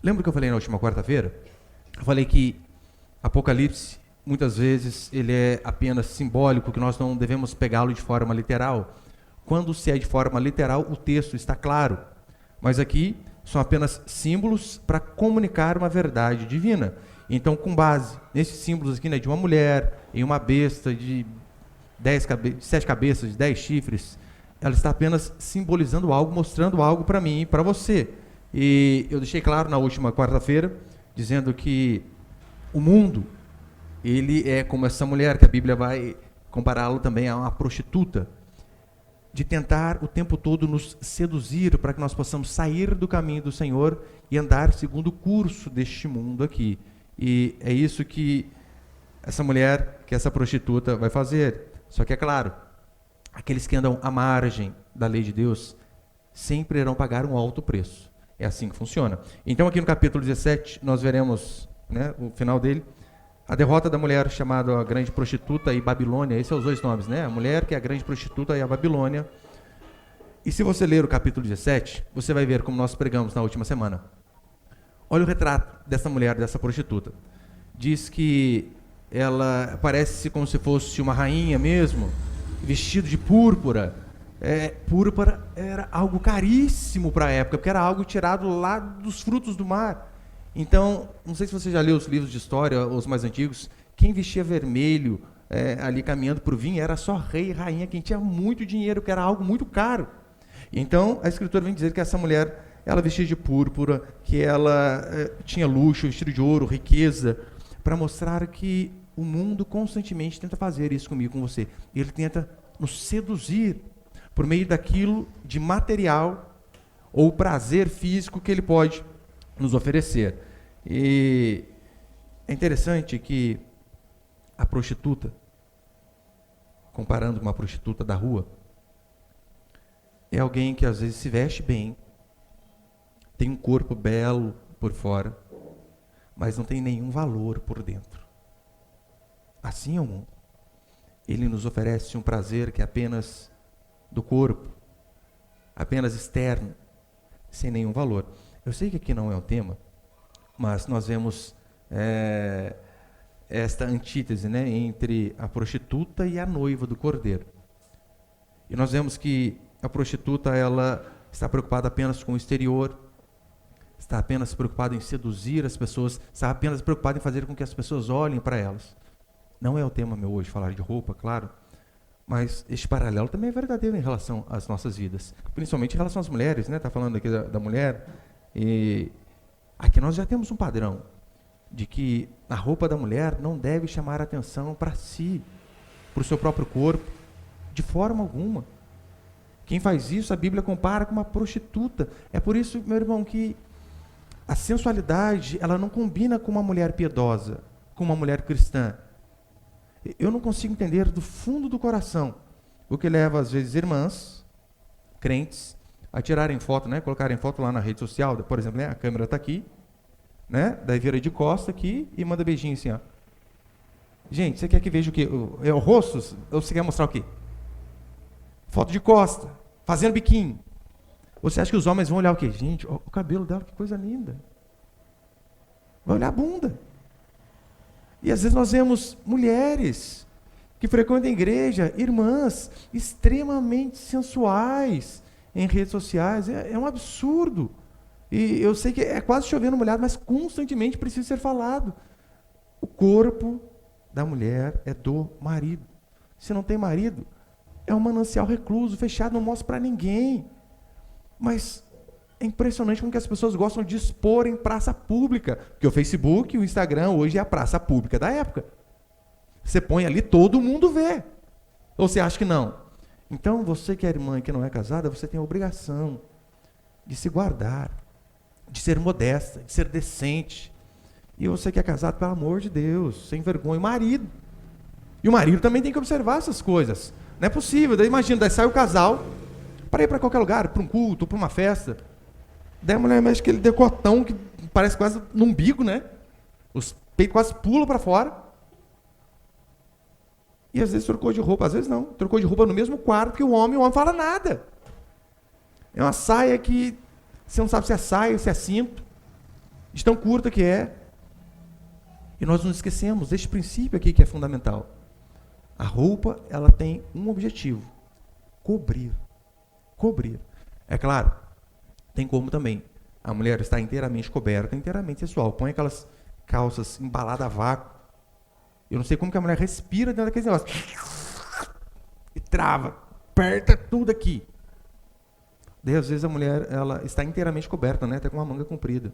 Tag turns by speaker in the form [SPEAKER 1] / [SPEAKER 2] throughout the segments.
[SPEAKER 1] Lembra que eu falei na última quarta-feira? Eu falei que Apocalipse, muitas vezes, ele é apenas simbólico, que nós não devemos pegá-lo de forma literal. Quando se é de forma literal, o texto está claro. Mas aqui são apenas símbolos para comunicar uma verdade divina. Então, com base nesses símbolos aqui, né, de uma mulher, em uma besta de 7 cabeças, de 10 chifres, ela está apenas simbolizando algo, mostrando algo para mim e para você. E eu deixei claro na última quarta-feira, dizendo que o mundo, ele é como essa mulher, que a Bíblia vai compará-lo também a uma prostituta, de tentar o tempo todo nos seduzir para que nós possamos sair do caminho do Senhor e andar segundo o curso deste mundo aqui. E é isso que essa mulher, que essa prostituta vai fazer. Só que é claro, aqueles que andam à margem da lei de Deus sempre irão pagar um alto preço. É assim que funciona. Então aqui no capítulo 17 nós veremos, né, o final dele, a derrota da mulher chamada a grande prostituta e Babilônia. Esses são os dois nomes, né? A mulher que é a grande prostituta e a Babilônia. E se você ler o capítulo 17, você vai ver como nós pregamos na última semana. Olha o retrato dessa mulher, dessa prostituta. Diz que ela parece como se fosse uma rainha mesmo, vestido de púrpura. Púrpura era algo caríssimo para a época, porque era algo tirado lá dos frutos do mar. Então, não sei se você já leu os livros de história, os mais antigos, quem vestia vermelho ali caminhando por vinho era só rei e rainha, quem tinha muito dinheiro, que era algo muito caro. Então, a Escritura vem dizer que essa mulher, ela vestia de púrpura, que ela tinha luxo, vestido de ouro, riqueza, para mostrar que o mundo constantemente tenta fazer isso comigo, com você. Ele tenta nos seduzir por meio daquilo de material ou prazer físico que ele pode nos oferecer. E é interessante que a prostituta, comparando com uma prostituta da rua, é alguém que às vezes se veste bem, tem um corpo belo por fora, mas não tem nenhum valor por dentro. Assim é o mundo. Ele nos oferece um prazer que é apenas do corpo, apenas externo, sem nenhum valor. Eu sei que aqui não é o tema, mas nós vemos esta antítese, né, entre a prostituta e a noiva do Cordeiro. E nós vemos que a prostituta, ela está preocupada apenas com o exterior, está apenas preocupada em seduzir as pessoas, está apenas preocupada em fazer com que as pessoas olhem para elas. Não é o tema meu hoje, falar de roupa, claro, mas este paralelo também é verdadeiro em relação às nossas vidas, principalmente em relação às mulheres, né? Está falando aqui da mulher, e aqui nós já temos um padrão de que a roupa da mulher não deve chamar a atenção para si, para o seu próprio corpo, de forma alguma. Quem faz isso, a Bíblia compara com uma prostituta. É por isso, meu irmão, que a sensualidade, ela não combina com uma mulher piedosa, com uma mulher cristã. Eu não consigo entender do fundo do coração o que leva, às vezes, irmãs, crentes, a tirarem foto, né, colocarem foto lá na rede social, por exemplo, né, a câmera está aqui, né, daí vira de costa aqui e manda beijinho assim, ó. Gente, você quer que veja o quê? É o rosto? Ou você quer mostrar o quê? Foto de costa, fazendo biquinho. Você acha que os homens vão olhar o quê? Gente, o cabelo dela, que coisa linda. Vai olhar a bunda. E às vezes nós vemos mulheres que frequentam a igreja, irmãs extremamente sensuais em redes sociais. É um absurdo. E eu sei que é quase chovendo molhado, mas constantemente precisa ser falado. O corpo da mulher é do marido. Se não tem marido, é um manancial recluso, fechado, não mostra para ninguém. Mas é impressionante como que as pessoas gostam de expor em praça pública, porque o Facebook e o Instagram hoje é a praça pública da época. Você põe ali, todo mundo vê. Ou você acha que não? Então, você que é irmã e que não é casada, você tem a obrigação de se guardar, de ser modesta, de ser decente. E você que é casado, pelo amor de Deus, sem vergonha, o marido. E o marido também tem que observar essas coisas. Não é possível. Daí imagina, daí sai o casal para ir para qualquer lugar, para um culto, para uma festa. Daí a mulher mexe aquele decotão que parece quase no umbigo, né? Os peitos quase pulam para fora. E às vezes trocou de roupa, às vezes não. Trocou de roupa no mesmo quarto que o homem não fala nada. É uma saia que você não sabe se é saia, se é cinto. de tão curta que é. E nós nos esquecemos deste princípio aqui que é fundamental. A roupa, ela tem um objetivo: cobrir. Cobrir. É claro, tem como também a mulher está inteiramente coberta, inteiramente sensual. Põe aquelas calças embaladas a vácuo. Eu não sei como que a mulher respira dentro daqueles negócios. E trava, aperta tudo aqui. Daí, às vezes, a mulher ela está inteiramente coberta, né? Até com uma manga comprida.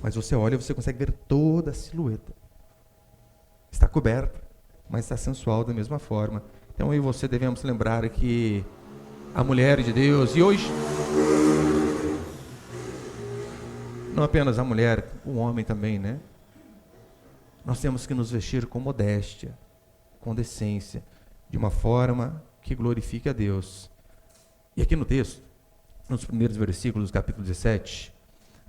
[SPEAKER 1] Mas você olha e você consegue ver toda a silhueta. Está coberta, mas está sensual da mesma forma. Então, eu e você devemos lembrar que a mulher de Deus, e hoje, não apenas a mulher, o homem também, né? Nós temos que nos vestir com modéstia, com decência, de uma forma que glorifique a Deus. E aqui no texto, nos primeiros versículos do capítulo 17,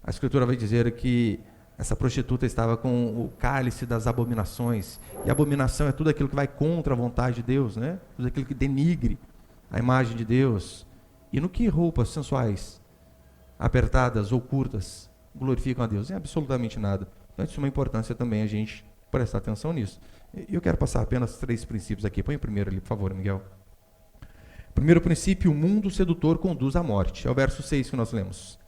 [SPEAKER 1] a Escritura vai dizer que essa prostituta estava com o cálice das abominações. E abominação é tudo aquilo que vai contra a vontade de Deus, né? Tudo aquilo que denigre a imagem de Deus. E no que roupas sensuais, apertadas ou curtas, glorificam a Deus? Em absolutamente nada. Então, isso é uma importância também a gente prestar atenção nisso. E eu quero passar apenas 3 princípios aqui. Põe o primeiro ali, por favor, Miguel. Primeiro princípio: o mundo sedutor conduz à morte. É o verso 6 que nós lemos.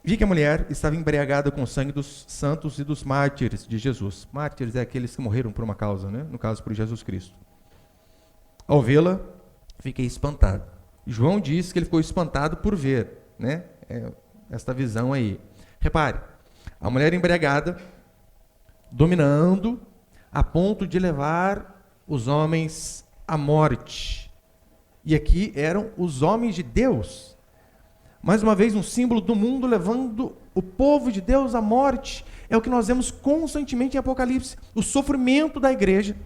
[SPEAKER 1] Vi que a mulher estava embriagada com o sangue dos santos e dos mártires de Jesus. Mártires é aqueles que morreram por uma causa, né? No caso, por Jesus Cristo. Ao vê-la, fiquei espantado. João diz que ele ficou espantado por ver, né? Esta visão aí. Repare, a mulher embriagada, dominando, a ponto de levar os homens à morte. E aqui eram os homens de Deus. Mais uma vez, um símbolo do mundo levando o povo de Deus à morte. É o que nós vemos constantemente em Apocalipse. O sofrimento da igreja.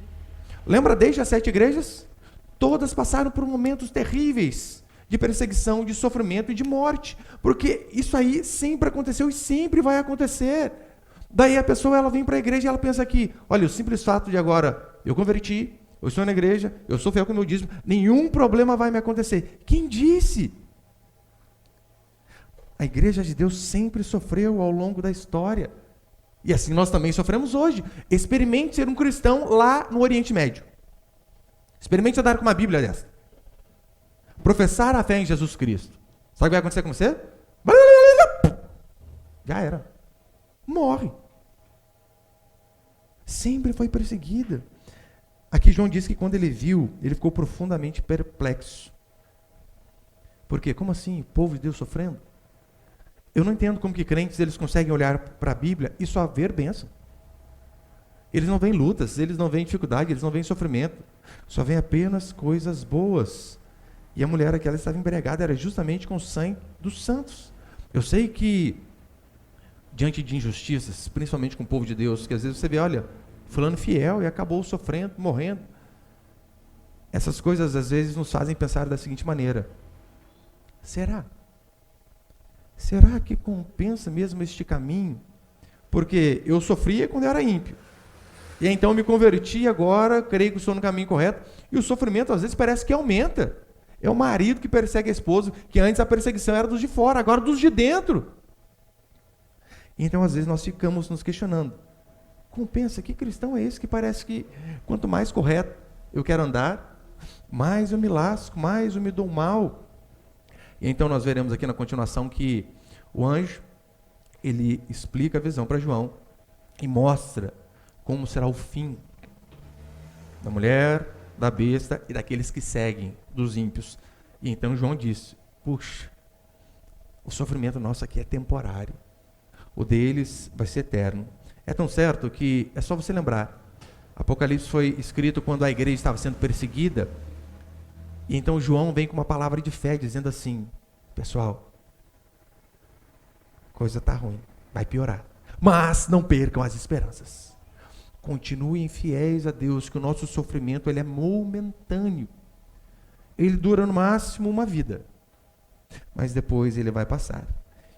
[SPEAKER 1] Lembra desde as 7 igrejas? Todas passaram por momentos terríveis de perseguição, de sofrimento e de morte. Porque isso aí sempre aconteceu e sempre vai acontecer. Daí a pessoa ela vem para a igreja e ela pensa que, olha, o simples fato de agora eu converti, eu estou na igreja, eu sou fiel com o meu dízimo, nenhum problema vai me acontecer. Quem disse? A igreja de Deus sempre sofreu ao longo da história. E assim nós também sofremos hoje. Experimente ser um cristão lá no Oriente Médio. Experimente andar com uma Bíblia dessa. Professar a fé em Jesus Cristo. Sabe o que vai acontecer com você? Já era. Morre. Sempre foi perseguida. Aqui João diz que quando ele viu, ele ficou profundamente perplexo. Por quê? Como assim? O povo de Deus sofrendo? Eu não entendo como que crentes eles conseguem olhar para a Bíblia e só ver bênção. Eles não veem lutas, eles não veem dificuldade, eles não veem sofrimento. Só veem apenas coisas boas. E a mulher aquela estava embriagada, era justamente com o sangue dos santos. Eu sei que, diante de injustiças, principalmente com o povo de Deus, que às vezes você vê, olha, fulano fiel e acabou sofrendo, morrendo. Essas coisas às vezes nos fazem pensar da seguinte maneira: será? Será que compensa mesmo este caminho? Porque eu sofria quando eu era ímpio. E então eu me converti agora, creio que estou no caminho correto. E o sofrimento às vezes parece que aumenta. É o marido que persegue a esposa, que antes a perseguição era dos de fora, agora dos de dentro. Então às vezes nós ficamos nos questionando. Compensa? Que cristão é esse que parece que quanto mais correto eu quero andar, mais eu me lasco, mais eu me dou mal. E então nós veremos aqui na continuação que o anjo, ele explica a visão para João e mostra como será o fim da mulher, da besta e daqueles que seguem, dos ímpios. E então João disse, puxa, o sofrimento nosso aqui é temporário, o deles vai ser eterno. É tão certo que é só você lembrar, Apocalipse foi escrito quando a igreja estava sendo perseguida. E então João vem com uma palavra de fé, dizendo assim, pessoal, coisa está ruim, vai piorar. Mas não percam as esperanças. Continuem fiéis a Deus, que o nosso sofrimento ele é momentâneo. Ele dura no máximo uma vida, mas depois ele vai passar.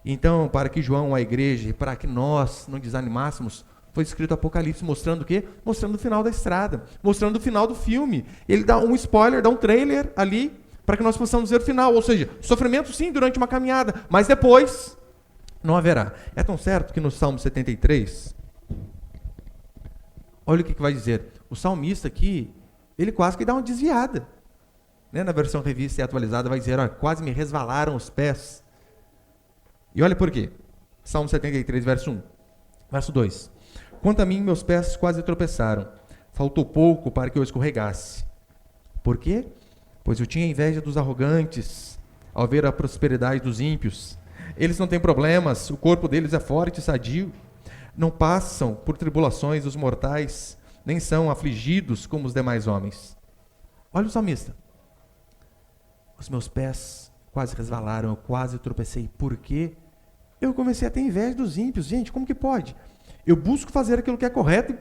[SPEAKER 1] Então, para que João, a igreja, e para que nós não desanimássemos, foi escrito Apocalipse mostrando o quê? Mostrando o final da estrada, mostrando o final do filme. Ele dá um spoiler, dá um trailer ali, para que nós possamos ver o final. Ou seja, sofrimento sim, durante uma caminhada, mas depois não haverá. É tão certo que no Salmo 73, olha o que vai dizer. O salmista aqui, ele quase que dá uma desviada. Na versão revista e atualizada vai dizer, quase me resvalaram os pés. E olha por quê. Salmo 73, verso 1. Verso 2. Quanto a mim, meus pés quase tropeçaram. Faltou pouco para que eu escorregasse. Por quê? Pois eu tinha inveja dos arrogantes, ao ver a prosperidade dos ímpios. Eles não têm problemas, o corpo deles é forte e sadio. Não passam por tribulações os mortais, nem são afligidos como os demais homens. Olha o salmista. Os meus pés quase resvalaram, eu quase tropecei. Por quê? Eu comecei a ter inveja dos ímpios. Gente, como que pode? Eu busco fazer aquilo que é correto e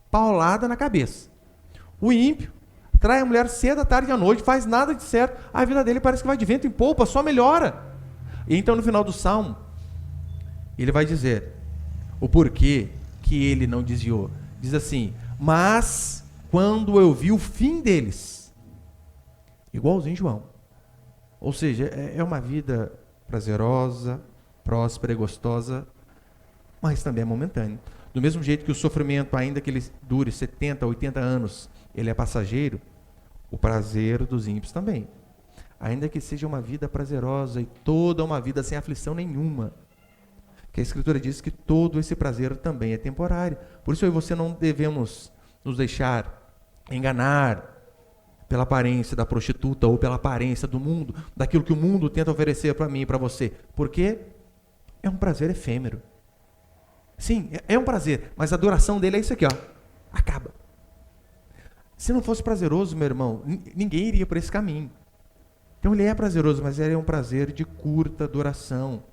[SPEAKER 1] paulada na cabeça. O ímpio trai a mulher cedo, à tarde e à noite, faz nada de certo, a vida dele parece que vai de vento em polpa, só melhora. E então no final do Salmo, ele vai dizer o porquê que ele não desviou. Diz assim, mas quando eu vi o fim deles, igualzinho João, ou seja, é uma vida prazerosa, próspera e gostosa, mas também é momentânea. Do mesmo jeito que o sofrimento, ainda que ele dure 70, 80 anos, ele é passageiro, o prazer dos ímpios também. Ainda que seja uma vida prazerosa e toda uma vida sem aflição nenhuma. Que a Escritura diz que todo esse prazer também é temporário. Por isso eu e você não devemos nos deixar enganar pela aparência da prostituta ou pela aparência do mundo, daquilo que o mundo tenta oferecer para mim e para você. Porque é um prazer efêmero. Sim, é um prazer, mas a duração dele é isso aqui, acaba. Se não fosse prazeroso, meu irmão, ninguém iria por esse caminho. Então ele é prazeroso, mas ele é um prazer de curta duração.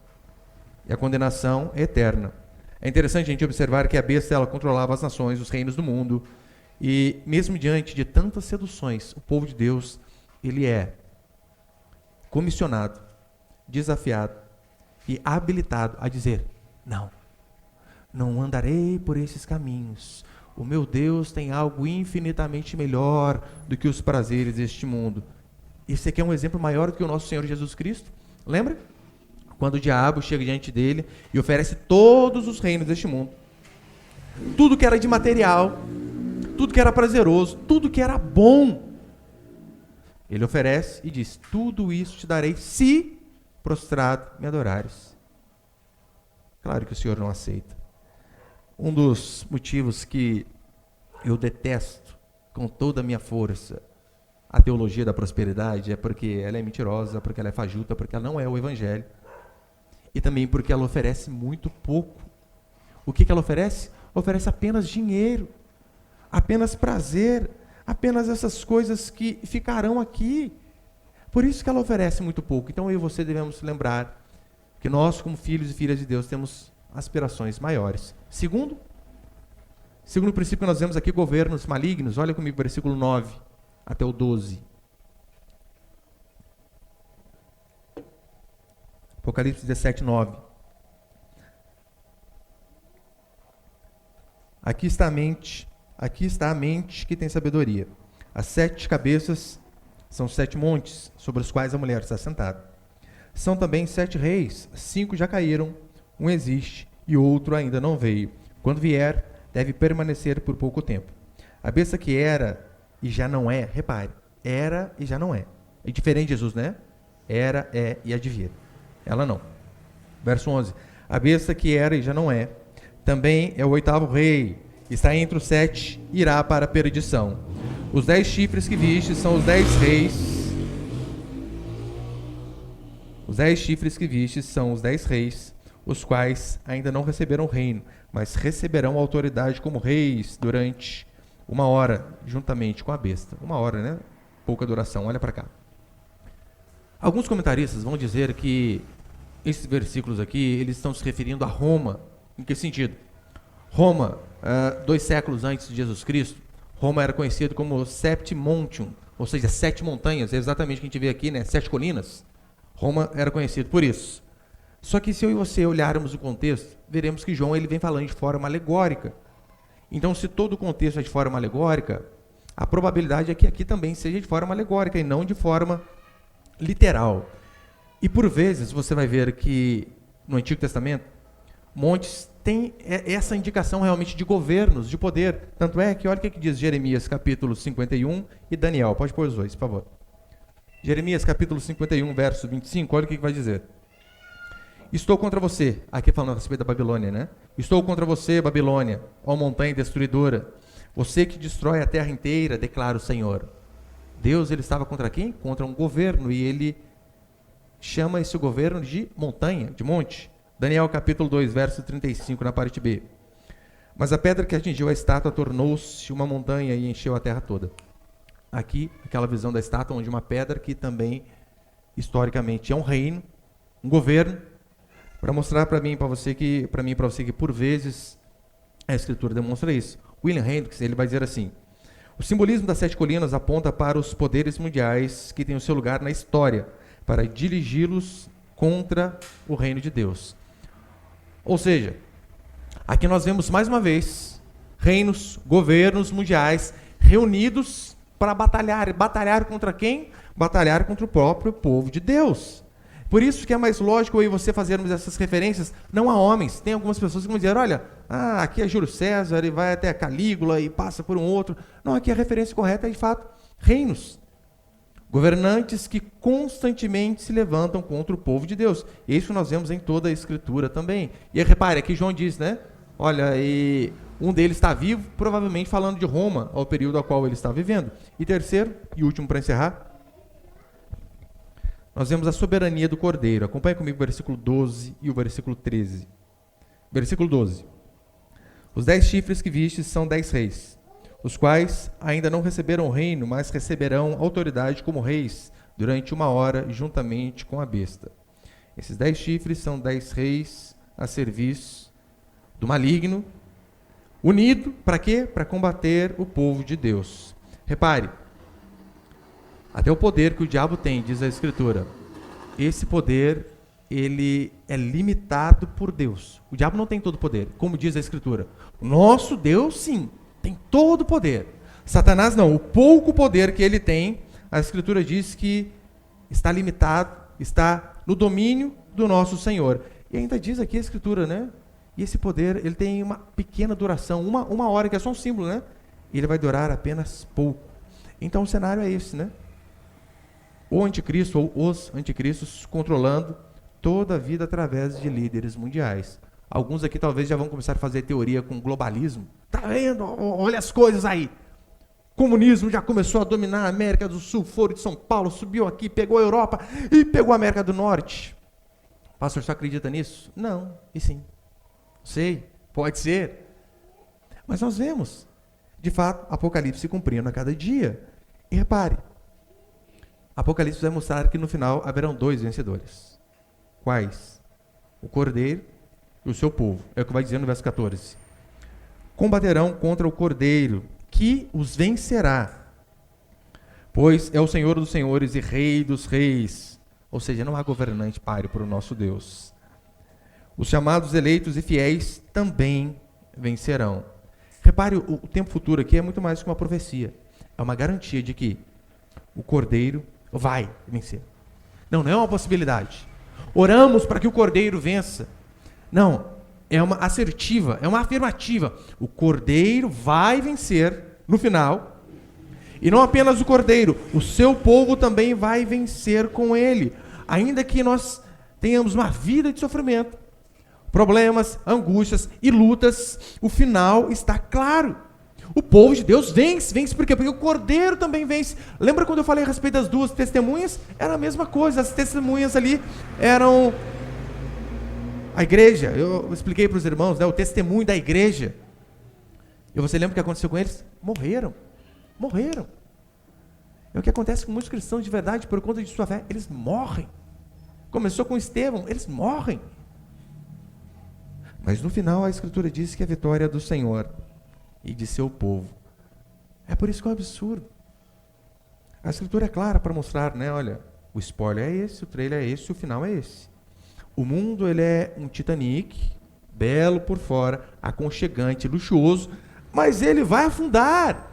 [SPEAKER 1] E a condenação é eterna. É interessante a gente observar que a besta, ela controlava as nações, os reinos do mundo, e mesmo diante de tantas seduções, o povo de Deus, ele é comissionado, desafiado e habilitado a dizer, não andarei por esses caminhos. O meu Deus tem algo infinitamente melhor do que os prazeres deste mundo. Esse aqui é um exemplo maior do que o nosso Senhor Jesus Cristo. Lembra? Quando o diabo chega diante dele e oferece todos os reinos deste mundo. Tudo que era de material, tudo que era prazeroso, tudo que era bom. Ele oferece e diz, tudo isso te darei se prostrado me adorares. Claro que o Senhor não aceita. Um dos motivos que eu detesto com toda a minha força a teologia da prosperidade é porque ela é mentirosa, porque ela é fajuta, porque ela não é o Evangelho. E também porque ela oferece muito pouco. O que ela oferece? Oferece apenas dinheiro, apenas prazer, apenas essas coisas que ficarão aqui. Por isso que ela oferece muito pouco. Então eu e você devemos lembrar que nós, como filhos e filhas de Deus, temos aspirações maiores. Segundo princípio que nós vemos aqui, governos malignos. Olha comigo, versículo 9 até o 12. Apocalipse 17, 9. Aqui está a mente que tem sabedoria. As 7 cabeças são 7 montes, sobre os quais a mulher está sentada. São também 7 reis, 5 já caíram, um existe e outro ainda não veio. Quando vier, deve permanecer por pouco tempo. A besta que era e já não é, repare, era e já não é. É diferente de Jesus, né? Era, é e há de vir. Ela não. Verso 11. A besta que era e já não é, também é o 8º rei, está entre os 7, irá para a perdição. Os 10 chifres que viste são os 10 reis. Os 10 chifres que viste são os 10 reis, os quais ainda não receberam o reino, mas receberão autoridade como reis durante 1 hora, juntamente com a besta. 1 hora, né? Pouca duração. Olha para cá. Alguns comentaristas vão dizer que esses versículos aqui, eles estão se referindo a Roma. Em que sentido? Roma, 2 séculos antes de Jesus Cristo, Roma era conhecido como Septimontium, ou seja, 7 montanhas, é exatamente o que a gente vê aqui, né? 7 colinas. Roma era conhecido por isso. Só que se eu e você olharmos o contexto, veremos que João ele vem falando de forma alegórica. Então, se todo o contexto é de forma alegórica, a probabilidade é que aqui também seja de forma alegórica e não de forma literal. E por vezes você vai ver que no Antigo Testamento, montes, tem essa indicação realmente de governos, de poder. Tanto é que olha o que diz Jeremias capítulo 51 e Daniel. Pode pôr os dois, por favor. Jeremias capítulo 51, verso 25, olha o que vai dizer. Estou contra você, aqui falando a respeito da Babilônia, né? Estou contra você, Babilônia, ó montanha destruidora. Você que destrói a terra inteira, declara o Senhor. Deus, ele estava contra quem? Contra um governo, e ele chama esse governo de montanha, de monte. Daniel capítulo 2, verso 35, na parte B. Mas a pedra que atingiu a estátua tornou-se uma montanha e encheu a terra toda. Aqui, aquela visão da estátua, onde uma pedra que também, historicamente, é um reino, um governo, para mostrar para mim e para você que, por vezes, a Escritura demonstra isso. William Hendricks, ele vai dizer assim: o simbolismo das 7 colinas aponta para os poderes mundiais que têm o seu lugar na história, para dirigi-los contra o reino de Deus. Ou seja, aqui nós vemos mais uma vez reinos, governos mundiais reunidos para batalhar. Batalhar contra quem? Batalhar contra o próprio povo de Deus. Por isso que é mais lógico eu e você fazermos essas referências não a homens. Tem algumas pessoas que vão dizer, olha, aqui é Júlio César e vai até a Calígula e passa por um outro. Não, aqui a referência correta é de fato reinos. Governantes que constantemente se levantam contra o povo de Deus. Isso nós vemos em toda a Escritura também. E repare, aqui João diz, né? Olha, e um deles está vivo, provavelmente falando de Roma, ao período ao qual ele está vivendo. E terceiro, e último para encerrar, nós vemos a soberania do Cordeiro. Acompanhe comigo o versículo 12 e o versículo 13. Versículo 12. Os 10 chifres que vistes são 10 reis, os quais ainda não receberam o reino, mas receberão autoridade como reis durante 1 hora, juntamente com a besta. Esses 10 chifres são 10 reis a serviço do maligno, unido, para quê? Para combater o povo de Deus. Repare, até o poder que o diabo tem, diz a Escritura, esse poder, ele é limitado por Deus. O diabo não tem todo o poder, como diz a Escritura. O nosso Deus, sim, tem todo o poder. Satanás não, o pouco poder que ele tem, a Escritura diz que está limitado, está no domínio do nosso Senhor. E ainda diz aqui a Escritura, né? E esse poder, ele tem uma pequena duração, uma hora, que é só um símbolo, né? E ele vai durar apenas pouco. Então o cenário é esse, né? O anticristo ou os anticristos controlando toda a vida através de líderes mundiais. Alguns aqui talvez já vão começar a fazer teoria com globalismo. Tá vendo? Olha as coisas aí. O comunismo já começou a dominar a América do Sul, Foro de São Paulo, subiu aqui, pegou a Europa e pegou a América do Norte. Pastor, você acredita nisso? Não, e sim. Sei, pode ser. Mas nós vemos, de fato, Apocalipse se cumprindo a cada dia. E repare, Apocalipse vai mostrar que no final haverão 2 vencedores. Quais? O Cordeiro e o seu povo. É o que vai dizer no verso 14. Combaterão contra o Cordeiro, que os vencerá, pois é o Senhor dos senhores e Rei dos reis. Ou seja, não há governante páreo para o nosso Deus. Os chamados eleitos e fiéis também vencerão. Repare, o tempo futuro aqui é muito mais que uma profecia. É uma garantia de que o Cordeiro vai vencer. Não é uma possibilidade. Oramos para que o Cordeiro vença. Não, é uma assertiva, é uma afirmativa. O Cordeiro vai vencer no final. E não apenas o Cordeiro, o seu povo também vai vencer com ele. Ainda que nós tenhamos uma vida de sofrimento, problemas, angústias e lutas, o final está claro. O povo de Deus vence por quê? Porque o Cordeiro também vence. Lembra quando eu falei a respeito das 2 testemunhas? Era a mesma coisa, as testemunhas ali eram a igreja. Eu expliquei para os irmãos, né, o testemunho da igreja. E você lembra o que aconteceu com eles? Morreram. É o que acontece com muitos cristãos de verdade, por conta de sua fé, eles morrem. Começou com Estevão, eles morrem. Mas no final a Escritura diz que a vitória é do Senhor e de seu povo. É por isso que é um absurdo. A Escritura é clara para mostrar, né? Olha, o spoiler é esse, o trailer é esse, o final é esse. O mundo, ele é um Titanic, belo por fora, aconchegante, luxuoso, mas ele vai afundar.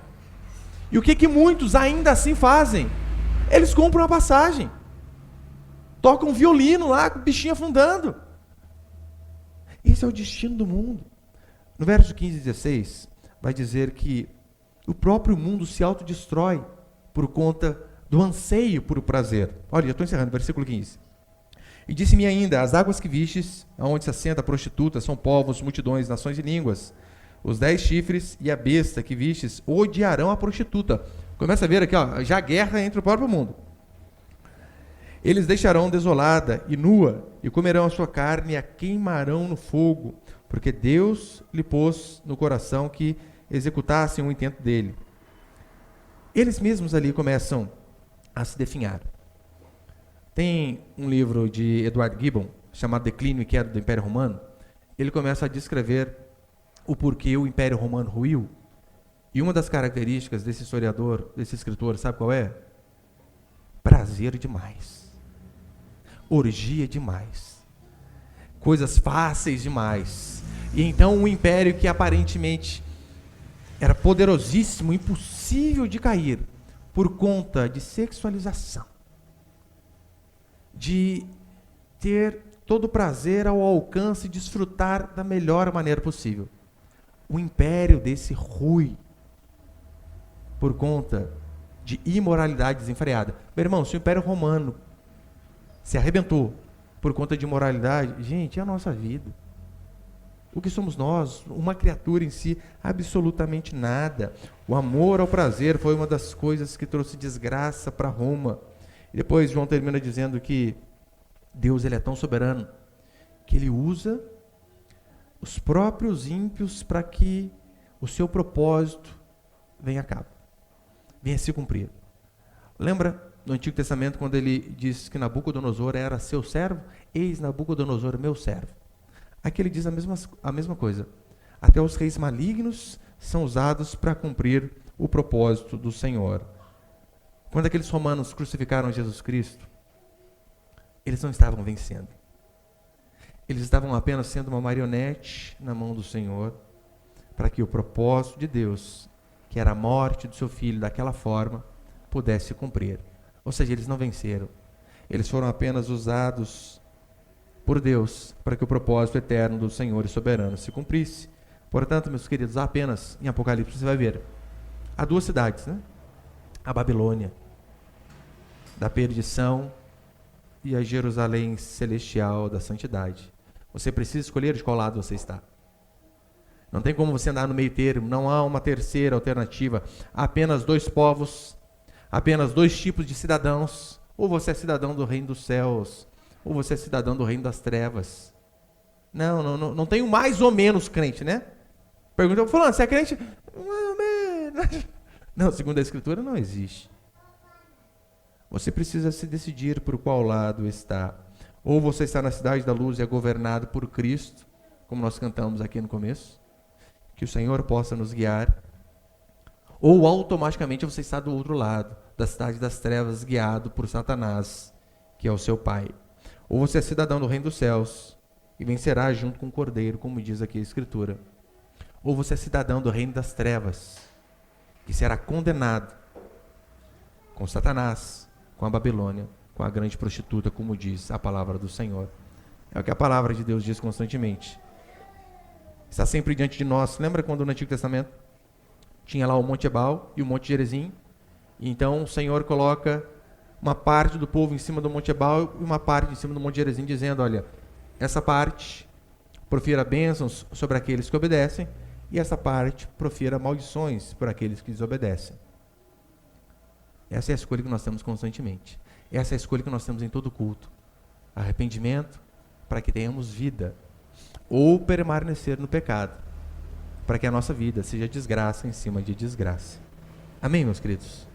[SPEAKER 1] E o que muitos ainda assim fazem? Eles compram uma passagem, tocam um violino lá, com o bichinho afundando. Esse é o destino do mundo. No verso 15 e 16, vai dizer que o próprio mundo se autodestrói por conta do anseio por prazer. Olha, já estou encerrando, versículo 15. E disse-me ainda: as águas que vistes, aonde se assenta a prostituta, são povos, multidões, nações e línguas. Os 10 chifres e a besta que vistes odiarão a prostituta. Começa a ver aqui, ó, já a guerra entre o próprio mundo. Eles deixarão desolada e nua, e comerão a sua carne e a queimarão no fogo, porque Deus lhe pôs no coração que executassem o intento dele. Eles mesmos ali começam a se definhar. Tem um livro de Edward Gibbon, chamado Declínio e Queda do Império Romano. Ele começa a descrever o porquê o Império Romano ruiu. E uma das características desse historiador, desse escritor, sabe qual é? Prazer demais. Orgia demais. Coisas fáceis demais. E então um império que aparentemente era poderosíssimo, impossível de cair, por conta de sexualização, de ter todo o prazer ao alcance e desfrutar da melhor maneira possível. O império desse rui por conta de imoralidade desenfreada. Meu irmão, se o Império Romano se arrebentou por conta de imoralidade, gente, é a nossa vida. O que somos nós? Uma criatura em si, absolutamente nada. O amor ao prazer foi uma das coisas que trouxe desgraça para Roma. E depois João termina dizendo que Deus, ele é tão soberano que ele usa os próprios ímpios para que o seu propósito venha a cabo, venha a se cumprir. Lembra no Antigo Testamento quando ele diz que Nabucodonosor era seu servo? Eis Nabucodonosor, meu servo. Aqui ele diz a mesma coisa. Até os reis malignos são usados para cumprir o propósito do Senhor. Quando aqueles romanos crucificaram Jesus Cristo, eles não estavam vencendo. Eles estavam apenas sendo uma marionete na mão do Senhor, para que o propósito de Deus, que era a morte do seu filho daquela forma, pudesse se cumprir. Ou seja, eles não venceram. Eles foram apenas usados por Deus para que o propósito eterno do Senhor e soberano se cumprisse. Portanto, meus queridos, apenas em Apocalipse você vai ver, há duas cidades, né? A Babilônia, da perdição, e a Jerusalém celestial da santidade. Você precisa escolher de qual lado você está. Não tem como você andar no meio termo, não há uma terceira alternativa. Há apenas dois povos, apenas dois tipos de cidadãos. Ou você é cidadão do reino dos céus, ou você é cidadão do reino das trevas. Não tem um mais ou menos crente, né? Pergunta, fulano, você é crente? Mais ou menos. Não, segundo a Escritura, não existe. Você precisa se decidir por qual lado está. Ou você está na cidade da luz e é governado por Cristo, como nós cantamos aqui no começo, que o Senhor possa nos guiar. Ou automaticamente você está do outro lado, da cidade das trevas, guiado por Satanás, que é o seu pai. Ou você é cidadão do reino dos céus e vencerá junto com o Cordeiro, como diz aqui a Escritura. Ou você é cidadão do reino das trevas, que será condenado com Satanás, com a Babilônia, com a grande prostituta, como diz a palavra do Senhor. É o que a palavra de Deus diz constantemente. Está sempre diante de nós. Lembra quando no Antigo Testamento tinha lá o Monte Ebal e o Monte Gerizim? E então o Senhor coloca uma parte do povo em cima do Monte Ebal e uma parte em cima do Monte Gerizim, dizendo, olha, essa parte profira bênçãos sobre aqueles que obedecem, e essa parte profira maldições por aqueles que desobedecem. Essa é a escolha que nós temos constantemente. Essa é a escolha que nós temos em todo culto. Arrependimento para que tenhamos vida. Ou permanecer no pecado, para que a nossa vida seja desgraça em cima de desgraça. Amém, meus queridos?